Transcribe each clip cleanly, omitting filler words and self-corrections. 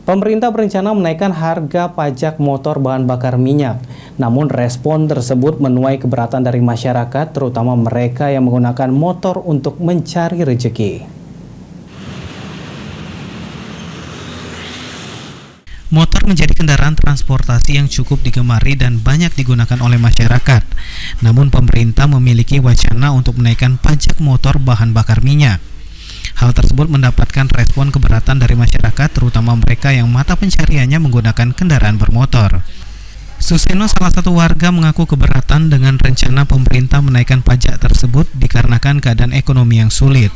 Pemerintah berencana menaikkan harga pajak motor bahan bakar minyak. Namun respon tersebut menuai keberatan dari masyarakat, terutama mereka yang menggunakan motor untuk mencari rezeki. Motor menjadi kendaraan transportasi yang cukup digemari dan banyak digunakan oleh masyarakat. Namun pemerintah memiliki wacana untuk menaikkan pajak motor bahan bakar minyak. Hal tersebut mendapatkan respon keberatan dari masyarakat, terutama mereka yang mata pencariannya menggunakan kendaraan bermotor. Suseno, salah satu warga, mengaku keberatan dengan rencana pemerintah menaikkan pajak tersebut dikarenakan keadaan ekonomi yang sulit.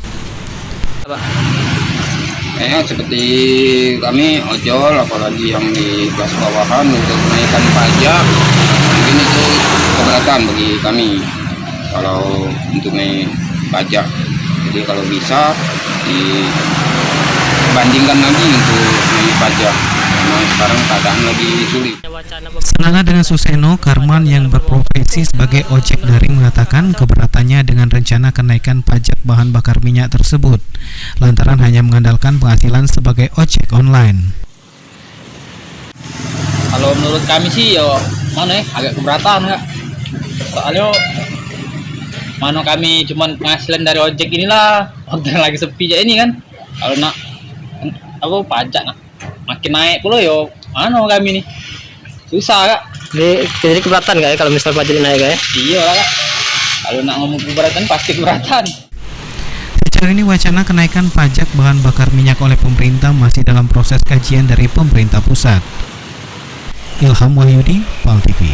Seperti kami ojol, apalagi yang di kelas bawahan, untuk menaikkan pajak, mungkin itu keberatan bagi kami kalau untuk naik pajak. Jadi kalau bisa dibandingkan lagi untuk naik pajak, karena sekarang keadaan lebih sulit. Senada dengan Suseno, Karman yang berprofesi sebagai ojek daring mengatakan keberatannya dengan rencana kenaikan pajak bahan bakar minyak tersebut, lantaran hanya mengandalkan penghasilan sebagai ojek online. Kalau menurut kami sih agak keberatan Kak. Soalnya kami cuman penghasilan dari ojek inilah, waktu lagi sepi aja ini kan. Kalau pajak makin naik pula kami nih susah Kak. Jadi keberatan nggak ya kalau misal pajak naik ya? Iya lah Kak. Kalau nak ngomong keberatan pasti keberatan. Sejauh ini wacana kenaikan pajak bahan bakar minyak oleh pemerintah masih dalam proses kajian dari pemerintah pusat. Ilham Wahyudi, PAL TV.